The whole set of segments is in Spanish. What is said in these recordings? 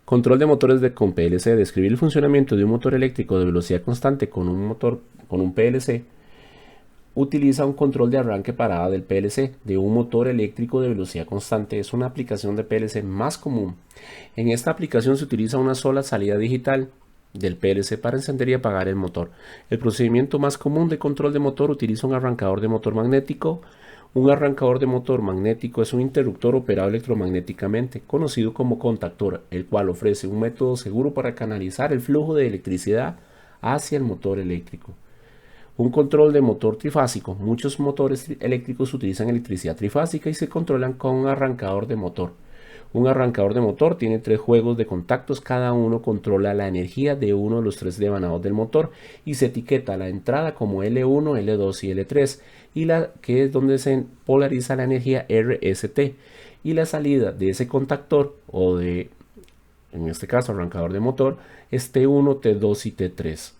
Control de motores con PLC. Describir el funcionamiento de un motor eléctrico de velocidad constante con un PLC. Utiliza un control de arranque parada del PLC de un motor eléctrico de velocidad constante. Es una aplicación de PLC más común. En esta aplicación se utiliza una sola salida digital del PLC para encender y apagar el motor. El procedimiento más común de control de motor utiliza un arrancador de motor magnético. Un arrancador de motor magnético es un interruptor operado electromagnéticamente, conocido como contactor, el cual ofrece un método seguro para canalizar el flujo de electricidad hacia el motor eléctrico. Un control de motor trifásico. Muchos motores eléctricos utilizan electricidad trifásica y se controlan con un arrancador de motor. Un arrancador de motor tiene 3 juegos de contactos, cada uno controla la energía de uno de los 3 devanados del motor y se etiqueta la entrada como L1, L2 y L3, y que es donde se polariza la energía RST, y la salida de ese contactor, o de, en este caso, arrancador de motor, es T1, T2 y T3.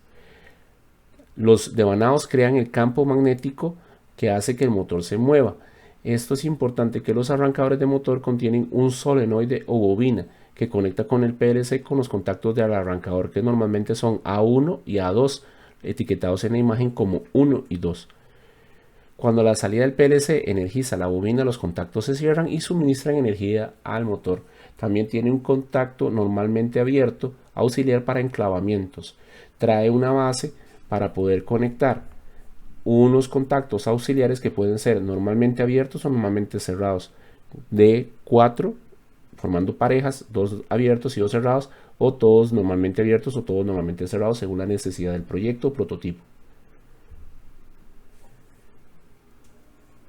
Los devanados crean el campo magnético que hace que el motor se mueva. Esto es importante, que los arrancadores de motor contienen un solenoide o bobina que conecta con el PLC con los contactos del arrancador, que normalmente son A1 y A2, etiquetados en la imagen como 1 y 2. Cuando la salida del PLC energiza la bobina, los contactos se cierran y suministran energía al motor. También tiene un contacto normalmente abierto auxiliar para enclavamientos. Trae una base para poder conectar unos contactos auxiliares que pueden ser normalmente abiertos o normalmente cerrados, de 4, formando parejas, 2 abiertos y 2 cerrados, o todos normalmente abiertos o todos normalmente cerrados, según la necesidad del proyecto o prototipo.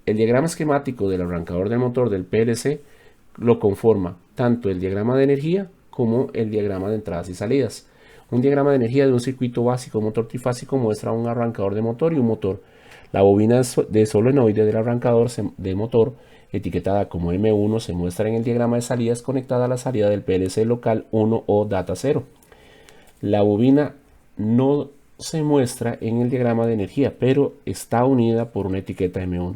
El diagrama esquemático del arrancador del motor del PLC lo conforma tanto el diagrama de energía como el diagrama de entradas y salidas. Un diagrama de energía de un circuito básico motor trifásico muestra un arrancador de motor y un motor. La bobina de solenoide del arrancador de motor, etiquetada como M1, se muestra en el diagrama de salidas conectada a la salida del PLC local 1 o data 0. La bobina no se muestra en el diagrama de energía, pero está unida por una etiqueta M1.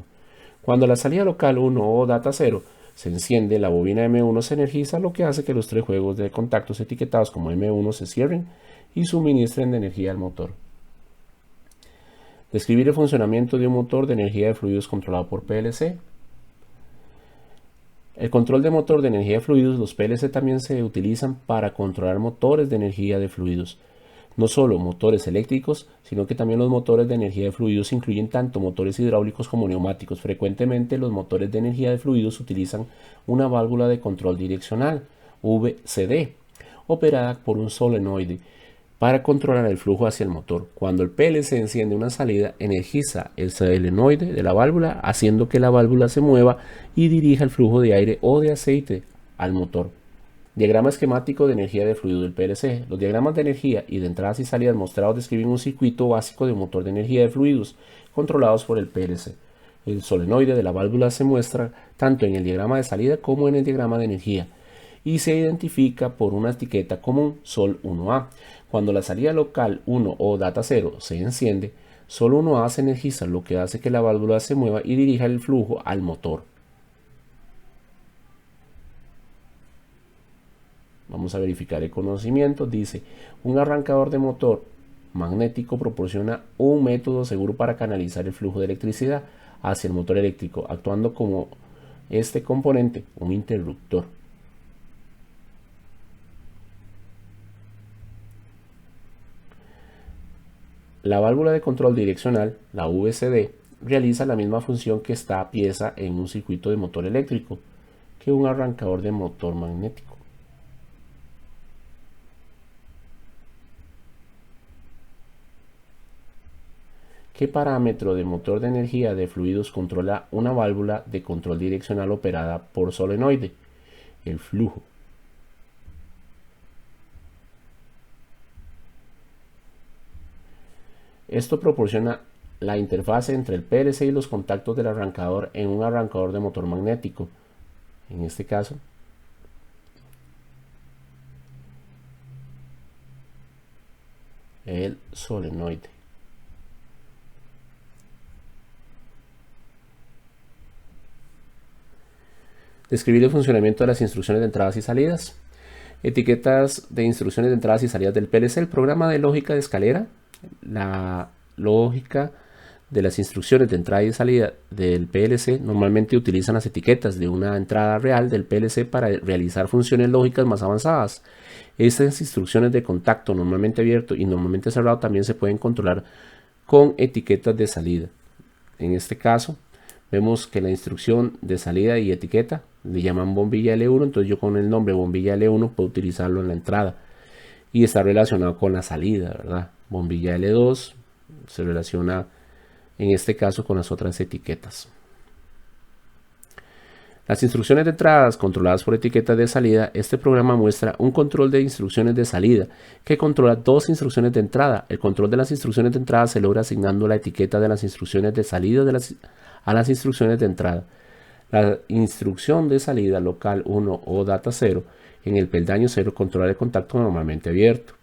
Cuando la salida local 1 o data 0 se enciende, la bobina M1 se energiza, lo que hace que los 3 juegos de contactos etiquetados como M1 se cierren y suministren de energía al motor. Describir el funcionamiento de un motor de energía de fluidos controlado por PLC. El control de motor de energía de fluidos, los PLC también se utilizan para controlar motores de energía de fluidos. No solo motores eléctricos, sino que también los motores de energía de fluidos incluyen tanto motores hidráulicos como neumáticos. Frecuentemente los motores de energía de fluidos utilizan una válvula de control direccional, VCD, operada por un solenoide, para controlar el flujo hacia el motor. Cuando el PLC enciende una salida, energiza el solenoide de la válvula, haciendo que la válvula se mueva y dirija el flujo de aire o de aceite al motor. Diagrama esquemático de energía de fluido del PLC. Los diagramas de energía y de entradas y salidas mostrados describen un circuito básico de motor de energía de fluidos controlados por el PLC. El solenoide de la válvula se muestra tanto en el diagrama de salida como en el diagrama de energía y se identifica por una etiqueta común, Sol 1A. Cuando la salida local 1 o data 0 se enciende, Sol 1A se energiza, lo que hace que la válvula se mueva y dirija el flujo al motor. Vamos a verificar el conocimiento. Dice, un arrancador de motor magnético proporciona un método seguro para canalizar el flujo de electricidad hacia el motor eléctrico, actuando como este componente, un interruptor. La válvula de control direccional, la VCD, realiza la misma función que esta pieza en un circuito de motor eléctrico que un arrancador de motor magnético. ¿Qué parámetro de motor de energía de fluidos controla una válvula de control direccional operada por solenoide? El flujo. Esto proporciona la interfase entre el PLC y los contactos del arrancador en un arrancador de motor magnético. En este caso, el solenoide. Describir el funcionamiento de las instrucciones de entradas y salidas. Etiquetas de instrucciones de entradas y salidas del PLC. El programa de lógica de escalera, la lógica de las instrucciones de entrada y salida del PLC normalmente utilizan las etiquetas de una entrada real del PLC para realizar funciones lógicas más avanzadas. Estas instrucciones de contacto normalmente abierto y normalmente cerrado también se pueden controlar con etiquetas de salida. En este caso vemos que la instrucción de salida y etiqueta le llaman bombilla L1, entonces yo con el nombre bombilla L1 puedo utilizarlo en la entrada y está relacionado con la salida, ¿verdad? Bombilla L2 se relaciona en este caso con las otras etiquetas. Las instrucciones de entradas controladas por etiquetas de salida. Este programa muestra un control de instrucciones de salida que controla dos instrucciones de entrada. El control de las instrucciones de entrada se logra asignando la etiqueta de las instrucciones de salida a las instrucciones de entrada. La instrucción de salida local 1 o data 0 en el peldaño 0 controla el contacto normalmente abierto.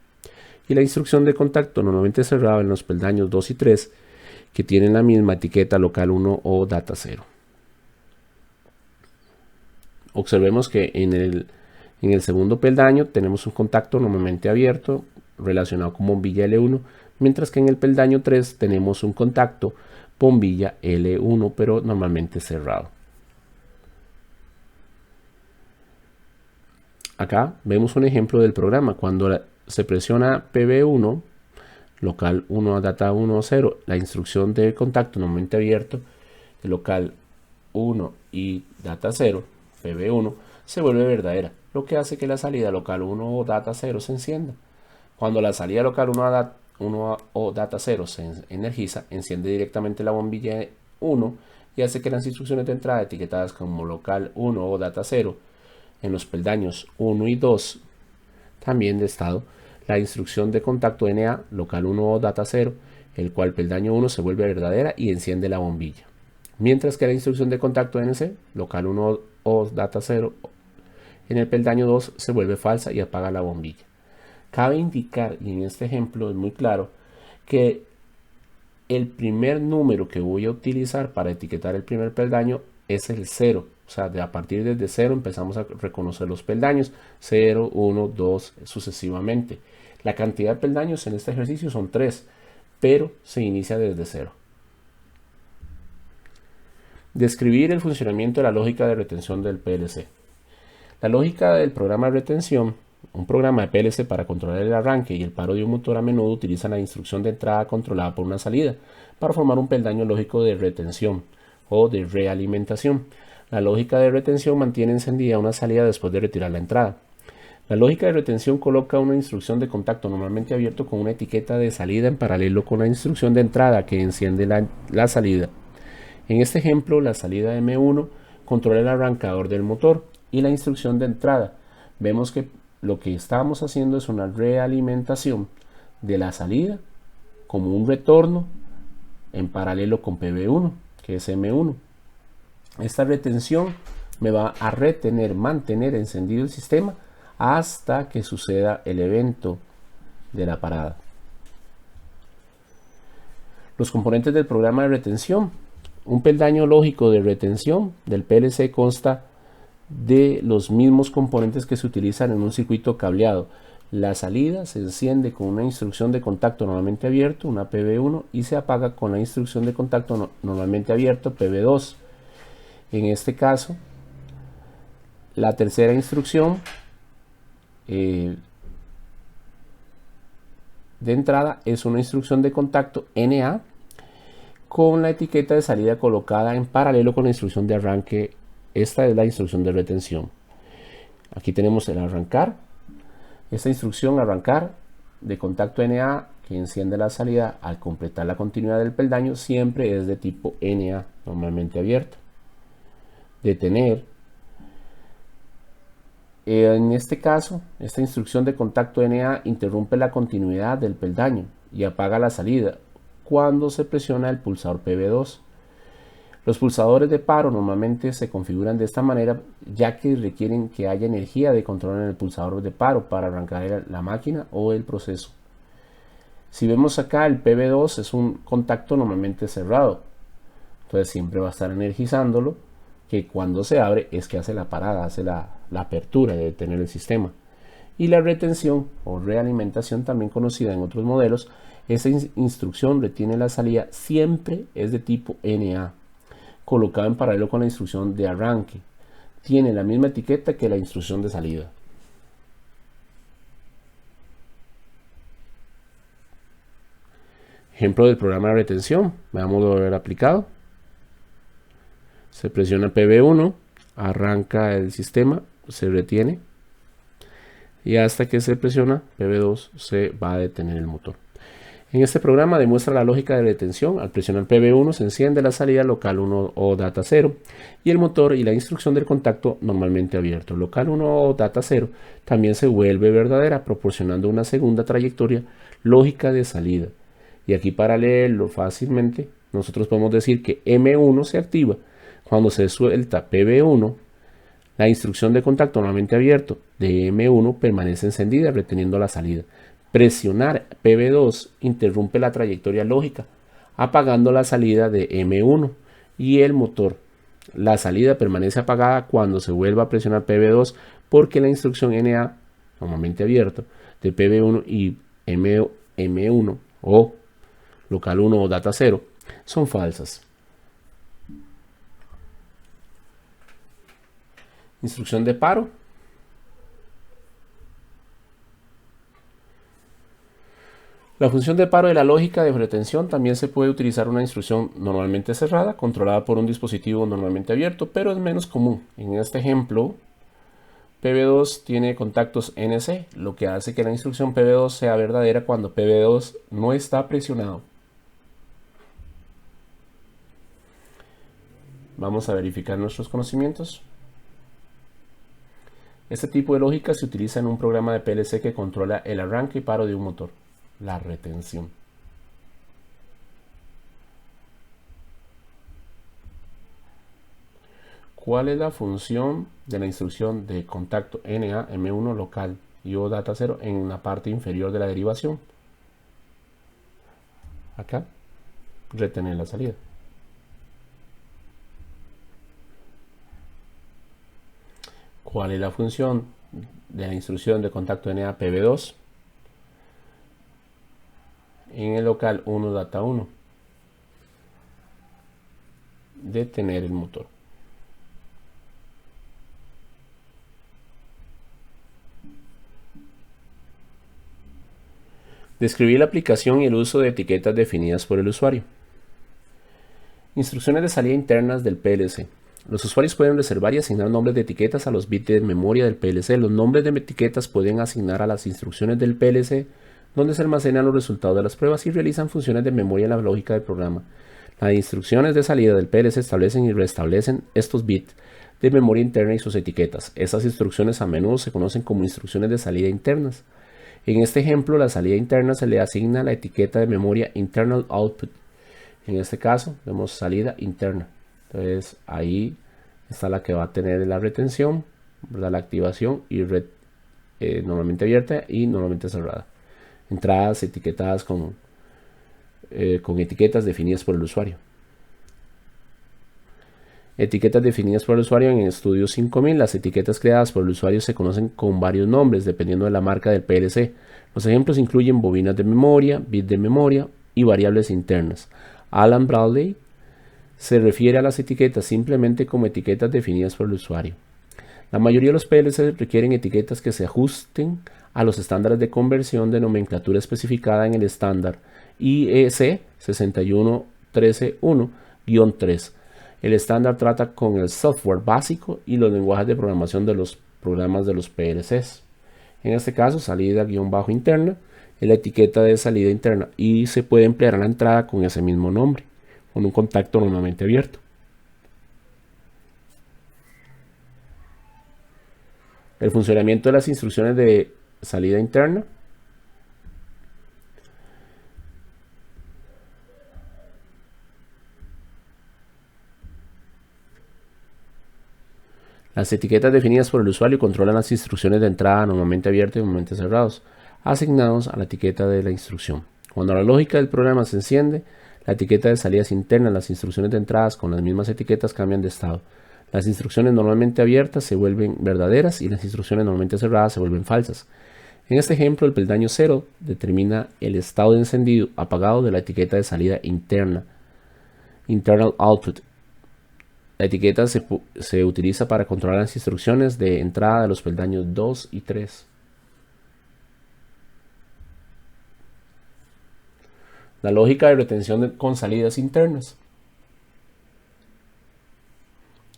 Y la instrucción de contacto normalmente cerrado en los peldaños 2 y 3 que tienen la misma etiqueta local 1 o data 0. Observemos que en el segundo peldaño tenemos un contacto normalmente abierto relacionado con bombilla L1, mientras que en el peldaño 3 tenemos un contacto bombilla L1 pero normalmente cerrado. Acá vemos un ejemplo del programa. Cuando se presiona PB1 local 1 a data 1 o 0, la instrucción de contacto normalmente abierto de local 1 y data 0, PB1, se vuelve verdadera, lo que hace que la salida local 1 o data 0 se encienda. Cuando la salida local 1 o data 0 se energiza, enciende directamente la bombilla 1 y hace que las instrucciones de entrada etiquetadas como local 1 o data 0 en los peldaños 1 y 2 también de estado, la instrucción de contacto NA local 1 o data 0, el cual peldaño 1 se vuelve verdadera y enciende la bombilla. Mientras que la instrucción de contacto NC local 1 o data 0 en el peldaño 2 se vuelve falsa y apaga la bombilla. Cabe indicar, y en este ejemplo es muy claro, que el primer número que voy a utilizar para etiquetar el primer peldaño es el 0. O sea, a partir desde 0 empezamos a reconocer los peldaños, 0, 1, 2, sucesivamente. La cantidad de peldaños en este ejercicio son 3, pero se inicia desde 0. Describir el funcionamiento de la lógica de retención del PLC. La lógica del programa de retención, un programa de PLC para controlar el arranque y el paro de un motor a menudo utiliza la instrucción de entrada controlada por una salida para formar un peldaño lógico de retención o de realimentación. La lógica de retención mantiene encendida una salida después de retirar la entrada. La lógica de retención coloca una instrucción de contacto normalmente abierto con una etiqueta de salida en paralelo con la instrucción de entrada que enciende la salida. En este ejemplo, la salida M1 controla el arrancador del motor y la instrucción de entrada. Vemos que lo que estamos haciendo es una realimentación de la salida como un retorno en paralelo con PB1, que es M1. Esta retención me va a mantener encendido el sistema hasta que suceda el evento de la parada. Los componentes del programa de retención. Un peldaño lógico de retención del PLC consta de los mismos componentes que se utilizan en un circuito cableado. La salida se enciende con una instrucción de contacto normalmente abierto, una PB1, y se apaga con la instrucción de contacto normalmente abierto, PB2. En este caso, la tercera instrucción de entrada es una instrucción de contacto NA con la etiqueta de salida colocada en paralelo con la instrucción de arranque. Esta es la instrucción de retención. Aquí tenemos el arrancar. Esta instrucción arrancar de contacto NA que enciende la salida al completar la continuidad del peldaño siempre es de tipo NA, normalmente abierto. Detener. En este caso, esta instrucción de contacto NA interrumpe la continuidad del peldaño y apaga la salida cuando se presiona el pulsador PB2. Los pulsadores de paro normalmente se configuran de esta manera ya que requieren que haya energía de control en el pulsador de paro para arrancar la máquina o el proceso. Si vemos acá, el PB2 es un contacto normalmente cerrado, entonces siempre va a estar energizándolo, que cuando se abre es que hace la parada, hace la apertura de detener el sistema. Y la retención o realimentación, también conocida en otros modelos, esa instrucción retiene la salida, siempre es de tipo NA, colocada en paralelo con la instrucción de arranque. Tiene la misma etiqueta que la instrucción de salida. Ejemplo del programa de retención. Veámoslo haber aplicado. Se presiona PB1, arranca el sistema, se retiene. Y hasta que se presiona PB2 se va a detener el motor. En este programa demuestra la lógica de retención. Al presionar PB1 se enciende la salida local 1 o data 0 y el motor y la instrucción del contacto normalmente abierto. Local 1 o data 0 también se vuelve verdadera, proporcionando una segunda trayectoria lógica de salida. Y aquí, para leerlo fácilmente, nosotros podemos decir que M1 se activa cuando se suelta PB1. La instrucción de contacto normalmente abierto de M1 permanece encendida reteniendo la salida. Presionar PB2 interrumpe la trayectoria lógica, apagando la salida de M1 y el motor. La salida permanece apagada cuando se vuelva a presionar PB2 porque la instrucción NA, normalmente abierto, de PB1 y M1 o local 1 o data 0 son falsas. Instrucción de paro. La función de paro de la lógica de retención también se puede utilizar una instrucción normalmente cerrada, controlada por un dispositivo normalmente abierto, pero es menos común. En este ejemplo, PB2 tiene contactos NC, lo que hace que la instrucción PB2 sea verdadera cuando PB2 no está presionado. Vamos a verificar nuestros conocimientos. Este tipo de lógica se utiliza en un programa de PLC que controla el arranque y paro de un motor, la retención. ¿Cuál es la función de la instrucción de contacto NA M1 local y o data 0 en la parte inferior de la derivación? Acá, retener la salida. ¿Cuál es la función de la instrucción de contacto NA PB2 en el local 1 data 1? Detener el motor. Describir la aplicación y el uso de etiquetas definidas por el usuario. Instrucciones de salida internas del PLC. Los usuarios pueden reservar y asignar nombres de etiquetas a los bits de memoria del PLC. Los nombres de etiquetas pueden asignar a las instrucciones del PLC, donde se almacenan los resultados de las pruebas y realizan funciones de memoria en la lógica del programa. Las instrucciones de salida del PLC establecen y restablecen estos bits de memoria interna y sus etiquetas. Estas instrucciones a menudo se conocen como instrucciones de salida internas. En este ejemplo, la salida interna se le asigna la etiqueta de memoria internal output. En este caso, vemos salida interna. Entonces, ahí está la que va a tener la retención, ¿verdad? La activación y normalmente abierta y normalmente cerrada. Entradas etiquetadas con etiquetas definidas por el usuario. Etiquetas definidas por el usuario. En Studio 5000, las etiquetas creadas por el usuario se conocen con varios nombres dependiendo de la marca del PLC. Los ejemplos incluyen bobinas de memoria, bits de memoria y variables internas. Alan Bradley se refiere a las etiquetas simplemente como etiquetas definidas por el usuario. La mayoría de los PLC requieren etiquetas que se ajusten a los estándares de conversión de nomenclatura especificada en el estándar IEC 61131-3. El estándar trata con el software básico y los lenguajes de programación de los programas de los PLCs. En este caso, salida-interna es la etiqueta de salida interna y se puede emplear a la entrada con ese mismo nombre, con un contacto normalmente abierto. El funcionamiento de las instrucciones de salida interna. Las etiquetas definidas por el usuario controlan las instrucciones de entrada normalmente abiertos y normalmente cerrados, asignados a la etiqueta de la instrucción. Cuando la lógica del programa se enciende, la etiqueta de salidas internas, las instrucciones de entradas con las mismas etiquetas cambian de estado. Las instrucciones normalmente abiertas se vuelven verdaderas y las instrucciones normalmente cerradas se vuelven falsas. En este ejemplo, el peldaño 0 determina el estado de encendido apagado de la etiqueta de salida interna, internal output. La etiqueta se utiliza para controlar las instrucciones de entrada de los peldaños 2 y 3. La lógica de retención con salidas internas.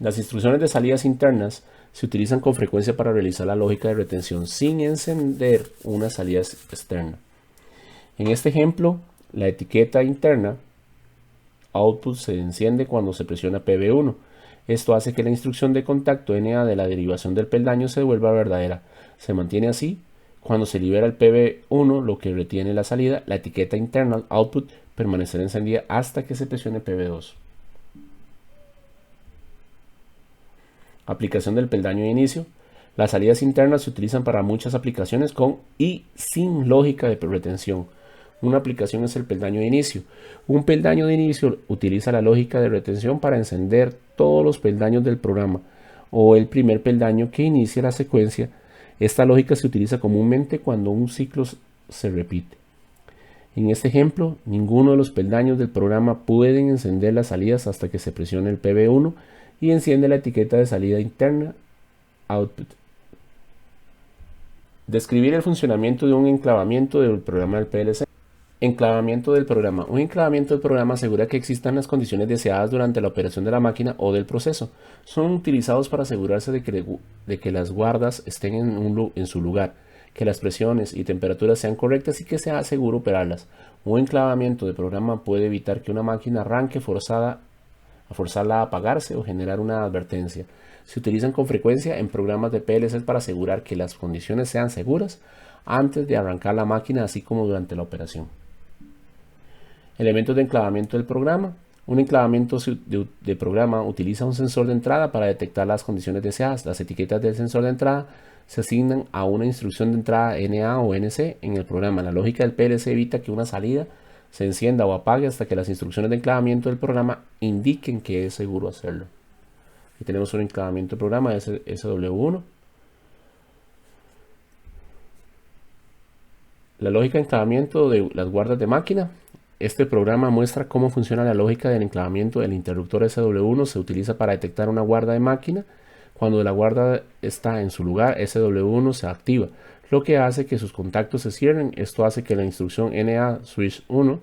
Las instrucciones de salidas internas se utilizan con frecuencia para realizar la lógica de retención sin encender una salida externa. En este ejemplo, la etiqueta interna output se enciende cuando se presiona PB1. Esto hace que la instrucción de contacto NA de la derivación del peldaño se vuelva verdadera. Se mantiene así. Cuando se libera el PB1, lo que retiene la salida, la etiqueta internal output permanecerá encendida hasta que se presione PB2. Aplicación del peldaño de inicio. Las salidas internas se utilizan para muchas aplicaciones con y sin lógica de retención. Una aplicación es el peldaño de inicio. Un peldaño de inicio utiliza la lógica de retención para encender todos los peldaños del programa o el primer peldaño que inicia la secuencia. Esta lógica se utiliza comúnmente cuando un ciclo se repite. En este ejemplo, ninguno de los peldaños del programa pueden encender las salidas hasta que se presione el PB1 y enciende la etiqueta de salida interna output. Describir el funcionamiento de un enclavamiento del programa del PLC. Enclavamiento del programa. Un enclavamiento del programa asegura que existan las condiciones deseadas durante la operación de la máquina o del proceso. Son utilizados para asegurarse de que las guardas estén en su lugar, que las presiones y temperaturas sean correctas y que sea seguro operarlas. Un enclavamiento de programa puede evitar que una máquina arranque forzarla a apagarse o generar una advertencia. Se utilizan con frecuencia en programas de PLC para asegurar que las condiciones sean seguras antes de arrancar la máquina, así como durante la operación. Elementos de enclavamiento del programa. Un enclavamiento de programa utiliza un sensor de entrada para detectar las condiciones deseadas. Las etiquetas del sensor de entrada se asignan a una instrucción de entrada NA o NC en el programa. La lógica del PLC evita que una salida se encienda o apague hasta que las instrucciones de enclavamiento del programa indiquen que es seguro hacerlo. Aquí tenemos un enclavamiento de programa SW1. La lógica de enclavamiento de las guardas de máquina. Este programa muestra cómo funciona la lógica del enclavamiento del interruptor SW1. Se utiliza para detectar una guarda de máquina. Cuando la guarda está en su lugar, SW1 se activa, lo que hace que sus contactos se cierren. Esto hace que la instrucción NA switch 1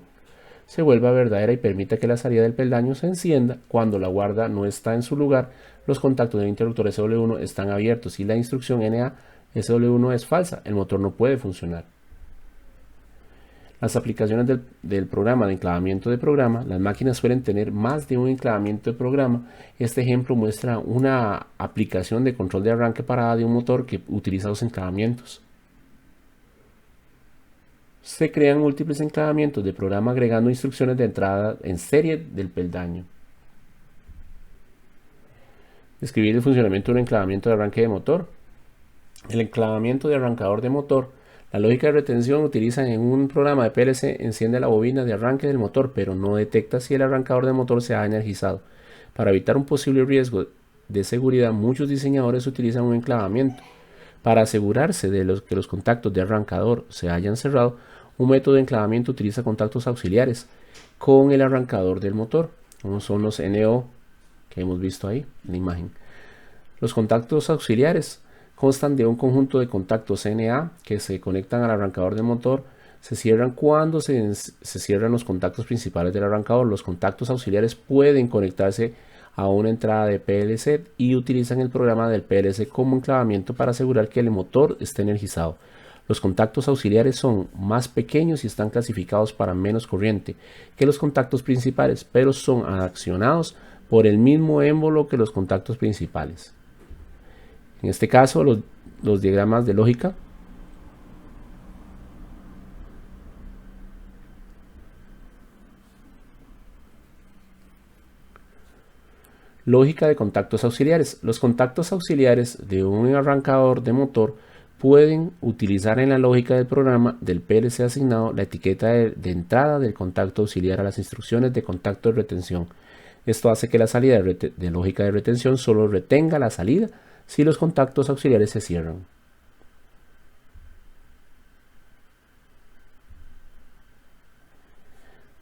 se vuelva verdadera y permita que la salida del peldaño se encienda. Cuando la guarda no está en su lugar, los contactos del interruptor SW1 están abiertos. Si la instrucción NA SW1 es falsa, el motor no puede funcionar. Las aplicaciones del programa de enclavamiento de programa. Las máquinas suelen tener más de un enclavamiento de programa. Este ejemplo muestra una aplicación de control de arranque parada de un motor que utiliza dos enclavamientos. Se crean múltiples enclavamientos de programa agregando instrucciones de entrada en serie del peldaño. Describir el funcionamiento de un enclavamiento de arranque de motor. El enclavamiento de arrancador de motor. La lógica de retención utiliza en un programa de PLC enciende la bobina de arranque del motor, pero no detecta si el arrancador del motor se ha energizado. Para evitar un posible riesgo de seguridad, muchos diseñadores utilizan un enclavamiento. Para asegurarse de que los contactos de arrancador se hayan cerrado, un método de enclavamiento utiliza contactos auxiliares con el arrancador del motor, como son los NO que hemos visto ahí en la imagen. Los contactos auxiliares constan de un conjunto de contactos NA que se conectan al arrancador del motor. Se cierran cuando se cierran los contactos principales del arrancador. Los contactos auxiliares pueden conectarse a una entrada de PLC y utilizan el programa del PLC como enclavamiento para asegurar que el motor esté energizado. Los contactos auxiliares son más pequeños y están clasificados para menos corriente que los contactos principales, pero son accionados por el mismo émbolo que los contactos principales. En este caso, los diagramas de lógica. Lógica de contactos auxiliares. Los contactos auxiliares de un arrancador de motor pueden utilizar en la lógica del programa del PLC asignado la etiqueta de entrada del contacto auxiliar a las instrucciones de contacto de retención. Esto hace que la salida de lógica de retención solo retenga la salida si los contactos auxiliares se cierran.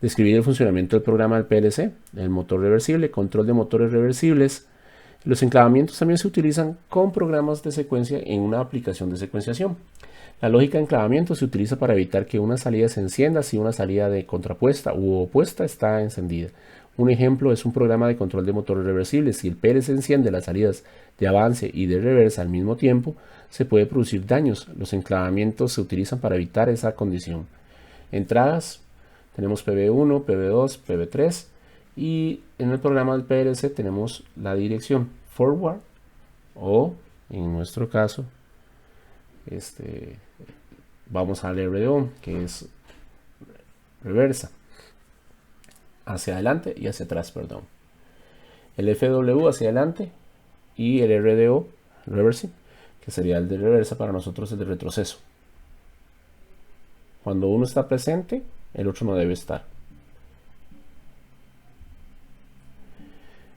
Describir el funcionamiento del programa del PLC, el motor reversible, control de motores reversibles. Los enclavamientos también se utilizan con programas de secuencia en una aplicación de secuenciación. La lógica de enclavamiento se utiliza para evitar que una salida se encienda si una salida de contrapuesta u opuesta está encendida. Un ejemplo es un programa de control de motores reversibles. Si el PLC enciende las salidas de avance y de reversa al mismo tiempo, se puede producir daños. Los enclavamientos se utilizan para evitar esa condición. Entradas, tenemos PB1, PB2, PB3 y en el programa del PLC tenemos la dirección forward o en nuestro caso vamos al RDO, que es reversa, hacia adelante y hacia atrás, perdón. El FW hacia adelante y el RDO, reversing, que sería el de reversa, para nosotros el de retroceso. Cuando uno está presente, el otro no debe estar.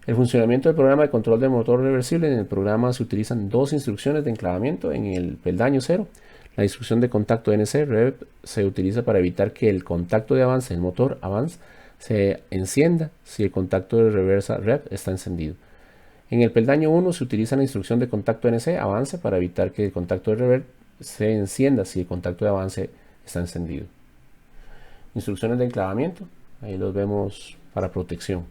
El funcionamiento del programa de control de motor reversible. En el programa se utilizan dos instrucciones de enclavamiento en el peldaño 0. La instrucción de contacto NC rev se utiliza para evitar que el contacto de avance del motor avance se encienda si el contacto de reversa rev está encendido. En el peldaño 1 se utiliza la instrucción de contacto NC avance para evitar que el contacto de reverb se encienda si el contacto de avance está encendido. Instrucciones de enclavamiento, ahí los vemos para protección.